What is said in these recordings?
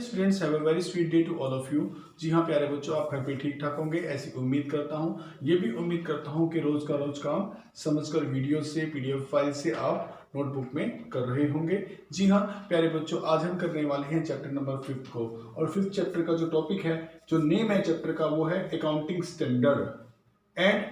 Students have a very sweet day to all of you. जी हाँ प्यारे बच्चों, आप घर पे ठीक ठाक होंगे ऐसी उम्मीद करता हूँ। ये भी उम्मीद करता हूँ कि रोज का रोज काम समझकर वीडियो से पीडीएफ फाइल से आप नोटबुक में कर रहे होंगे। जी हाँ प्यारे बच्चों, आज हम करने वाले हैं चैप्टर नंबर 5 को। और 5th चैप्टर का जो टॉपिक है, जो नेम है चैप्टर का, वो है accounting standard and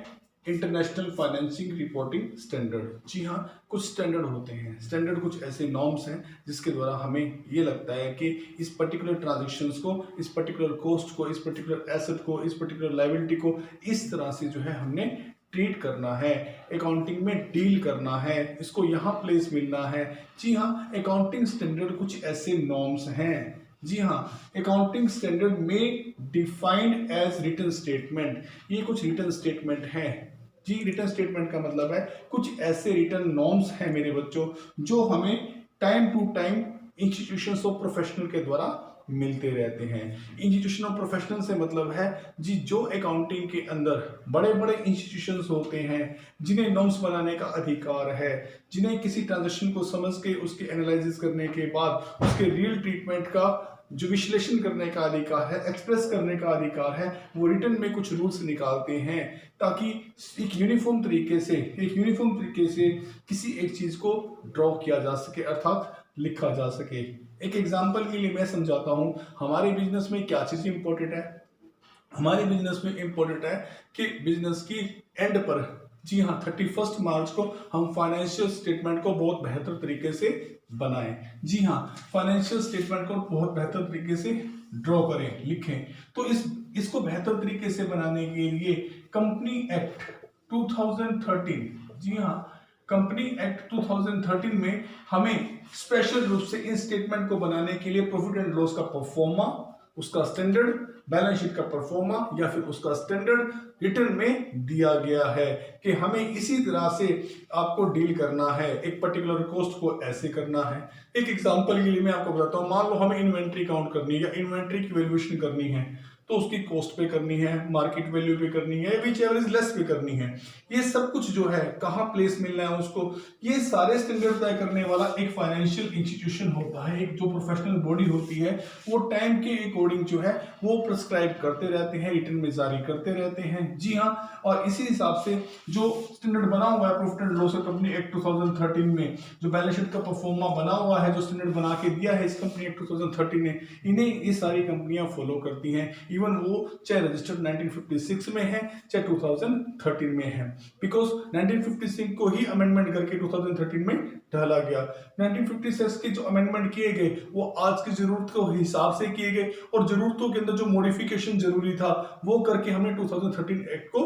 international financing reporting standard. जी हाँ, कुछ स्टैंडर्ड होते हैं। स्टैंडर्ड कुछ ऐसे नॉर्म्स हैं जिसके द्वारा हमें ये लगता है कि इस पर्टिकुलर ट्रांजेक्शन्स को, इस पर्टिकुलर कॉस्ट को, इस पर्टिकुलर एसेट को, इस पर्टिकुलर लायबिलिटी को इस तरह से जो है हमने ट्रीट करना है, अकाउंटिंग में डील करना है, इसको यहाँ प्लेस मिलना है। जी हाँ, अकाउंटिंग स्टैंडर्ड कुछ ऐसे नॉर्म्स हैं। जी हाँ, अकाउंटिंग स्टैंडर्ड में डिफाइंड एज रिटन स्टेटमेंट, ये कुछ रिटन स्टेटमेंट है। जी, रिटन स्टेटमेंट का मतलब है कुछ ऐसे रिटन नॉर्म्स हैं मेरे बच्चों, जो हमें time to time institutions of professional के द्वारा मिलते रहते हैं। इंस्टीट्यूशन ऑफ प्रोफेशनल से मतलब है जी, जो अकाउंटिंग के अंदर बड़े बड़े इंस्टीट्यूशंस होते हैं, जिन्हें नॉर्म्स बनाने का अधिकार है, जिन्हें किसी ट्रांजेक्शन को समझ के उसके एनालिसिस करने के बाद उसके रियल ट्रीटमेंट का जो विश्लेषण करने का अधिकार है, एक्सप्रेस करने का अधिकार है, वो रिटर्न में कुछ रूल्स निकालते हैं ताकि एक यूनिफॉर्म तरीके से किसी एक चीज को ड्रॉ किया जा सके, अर्थात लिखा जा सके। एक एग्जांपल के लिए मैं समझाता हूं, हमारे बिजनेस में क्या चीज इंपॉर्टेंट है। हमारे बिजनेस में इंपॉर्टेंट है कि बिजनेस की एंड पर, जी हाँ, 31 मार्च को हम फाइनेंशियल स्टेटमेंट को बहुत बेहतर तरीके से बनाएं। जी हाँ, फाइनेंशियल स्टेटमेंट को बहुत बेहतर तरीके से ड्रॉ करें, लिखें। तो इसको बेहतर तरीके से बनाने के लिए कंपनी एक्ट 2013, जी हाँ, कंपनी एक्ट 2013 में हमें स्पेशल रूप से इन स्टेटमेंट को बनाने के लिए प्रॉफिट एंड लॉस का परफॉर्मा, उसका स्टैंडर्ड, बैलेंस शीट का परफॉर्मा या फिर उसका स्टैंडर्ड रिटर्न में दिया गया है कि हमें इसी तरह से आपको डील करना है, एक पर्टिकुलर कॉस्ट को ऐसे करना है। एक एग्जांपल के लिए मैं आपको बताता हूं, मान लो हमें इन्वेंट्री काउंट करनी है या इन्वेंट्री की वैल्यूएशन करनी है, तो उसकी कॉस्ट पे करनी है, मार्केट वैल्यू पे करनी है, विच एवर इज लेस पे करनी है। ये सब कुछ जो है कहाँ प्लेस मिलना है उसको, ये सारे स्टैंडर्ड तय करने वाला एक फाइनेंशियल इंस्टीट्यूशन होता है, एक जो प्रोफेशनल बॉडी होती है, वो टाइम के अकॉर्डिंग जो है वो प्रिस्क्राइब करते रहते हैं, रिटर्न में जारी करते रहते हैं। जी हाँ, और इसी हिसाब से जो स्टैंडर्ड बना हुआ है profit and loss company act 2013 में, जो बैलेंस शीट का परफॉर्मा बना हुआ है, जो स्टैंडर्ड बना के दिया है इस कंपनी एक्ट 2013 ने, इन्हें ये सारी कंपनियां फॉलो करती हैं। इवन वो चाहे रजिस्टर्ड 1956 में है चाहे 2013 में है, बिकॉज 1956 को ही अमेंडमेंट करके 2013 में डाला गया। 1956 के जो अमेंडमेंट किए गए वो आज की जरूरत के हिसाब से किए गए, और जरूरतों के अंदर जो मॉडिफिकेशन जरूरी था वो करके हमने 2013 एक्ट को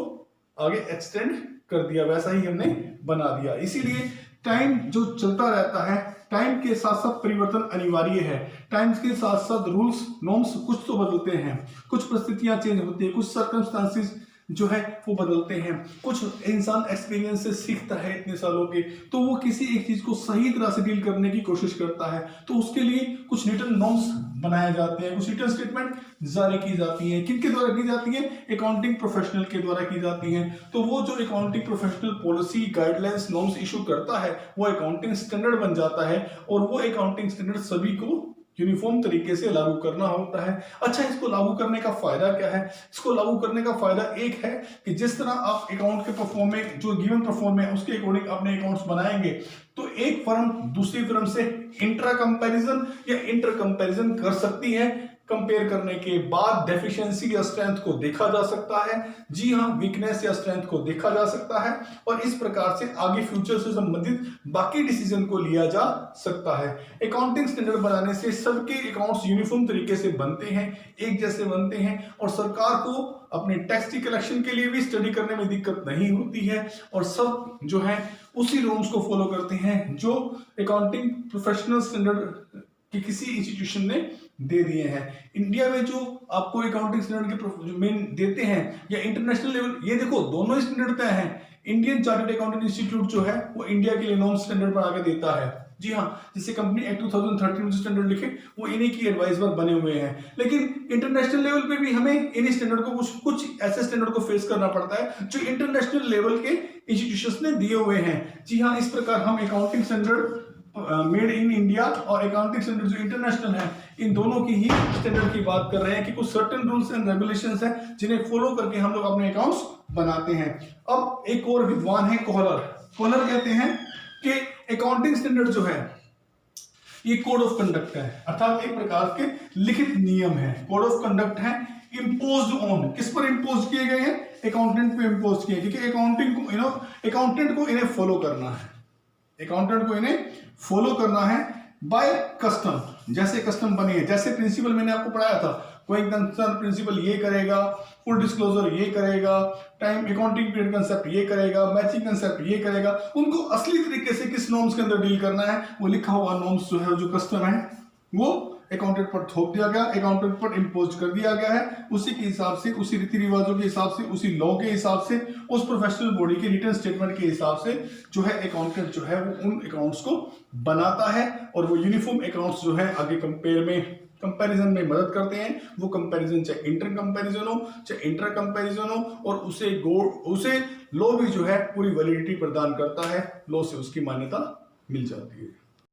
आगे एक्सटेंड कर दिया, वैसा ही हमने बना दिया। इसीलिए टाइम जो चलता रहता है, टाइम के साथ साथ परिवर्तन अनिवार्य है। टाइम्स के साथ साथ रूल्स नॉर्म्स कुछ तो बदलते हैं, कुछ परिस्थितियां चेंज होती है, कुछ सर्कमस्टांसिस जो है वो बदलते हैं, कुछ इंसान एक्सपीरियंस से सीखता है इतने सालों के, तो वो किसी एक चीज को सही तरह से डील करने की कोशिश करता है, तो उसके लिए कुछ रिटन नॉर्म्स बनाए जाते हैं, कुछ रिटन स्टेटमेंट जारी की जाती है। किनके द्वारा की जाती है? अकाउंटिंग प्रोफेशनल के द्वारा की जाती है। तो वो जो accounting professional policy, guidelines, norms issue करता है वो अकाउंटिंग स्टैंडर्ड बन जाता है, और वो अकाउंटिंग स्टैंडर्ड सभी को यूनिफॉर्म तरीके से लागू करना होता है। अच्छा, इसको लागू करने का फायदा क्या है? इसको लागू करने का फायदा एक है कि जिस तरह आप अकाउंट के परफॉर्म में जो गिवन परफॉर्म है उसके अकॉर्डिंग अपने अकाउंट्स बनाएंगे, तो एक फर्म दूसरी फर्म से इंट्रा कंपैरिजन या इंटर कंपैरिजन कर सकती है। कंपेयर करने के बाद डेफिशिएंसी या स्ट्रेंथ को देखा जा सकता है। जी हाँ, वीकनेस या स्ट्रेंथ को देखा जा सकता है, और इस प्रकार से आगे फ्यूचर से संबंधित बाकी डिसीजन को लिया जा सकता है। अकाउंटिंग स्टैंडर्ड बनाने से सबके अकाउंट्स यूनिफॉर्म तरीके से बनते हैं, एक जैसे बनते हैं, और सरकार को अपने टैक्स की कलेक्शन के लिए भी स्टडी करने में दिक्कत नहीं होती है, और सब जो है उसी रूल्स को फॉलो करते हैं जो अकाउंटिंग प्रोफेशनल स्टैंडर्ड कि किसी इंस्टीट्यूशन ने दे दिए हैं। इंडिया में जो आपको अकाउंटिंग स्टैंडर्ड के मेन देते हैं या इंटरनेशनल लेवल, ये देखो दोनों स्टैंडर्ड तय हैं। इंडियन चार्टर्ड अकाउंटेंट इंस्टीट्यूट जो है वो इंडिया के लिए नॉर्म स्टैंडर्ड बना के देता है। जी हाँ, जैसे कंपनी एक्ट 2013 में जो स्टैंडर्ड लिखे वो इन्हीं की एडवाइजर बने हुए हैं। लेकिन इंटरनेशनल लेवल पे भी हमें इन स्टैंडर्ड को कुछ ऐसे स्टैंडर्ड को फेस करना पड़ता है जो इंटरनेशनल लेवल के इंस्टीट्यूशंस ने दिए हुए हैं। जी हाँ, इस प्रकार हम accounting standard made in India और अकाउंटिंग स्टैंडर्ड जो इंटरनेशनल है, इन दोनों की ही स्टैंडर्ड की बात कर रहे हैं कि कुछ सर्टेन रूल्स एंड रेगुलेशंस हैं जिन्हें फॉलो करके हम लोग अपने अकाउंट्स बनाते हैं। अब एक और विद्वान है कोहलर। कोहलर कहते हैं कि अकाउंटिंग स्टैंडर्ड जो है ये कोड ऑफ कंडक्ट है, अर्थात एक प्रकार के लिखित नियम है। कोड ऑफ कंडक्ट है इम्पोज्ड ऑन, किस पर इम्पोज किए गए हैं? अकाउंटेंट पे इम्पोज किए, क्योंकि अकाउंटेंट को इन्हें फॉलो करना है, अकाउंटेंट को इन्हें फॉलो करना है बाय कस्टम। जैसे कस्टम बनी है, जैसे प्रिंसिपल मैंने आपको पढ़ाया था, कोई कंसर्न प्रिंसिपल ये करेगा, फुल डिस्क्लोजर ये करेगा, टाइम अकाउंटिंग पीरियड कंसेप्ट ये करेगा, मैचिंग कंसेप्ट ये करेगा। उनको असली तरीके से किस नॉर्म्स के अंदर डील करना है, वो लिखा हुआ नॉर्म्स जो है, जो कस्टम है, वो अकाउंटेंट पर थोप दिया गया, अकाउंटेंट पर इम्पोज कर दिया गया है। उसी के हिसाब से, उसी रीति रिवाजों के हिसाब से, उसी लॉ के हिसाब से, उस प्रोफेशनल बॉडी के रिटर्न स्टेटमेंट के हिसाब से जो है अकाउंटेंट जो है वो उन अकाउंट्स को बनाता है, और वो यूनिफॉर्म अकाउंट्स जो है आगे कंपैरिजन में मदद करते हैं। वो कंपैरिजन चाहे इंटर कंपैरिजन हो, चाहे इंटर कंपैरिजन हो, और उसे लॉ भी जो है पूरी वैलिडिटी प्रदान करता है, लॉ से उसकी मान्यता मिल जाती है।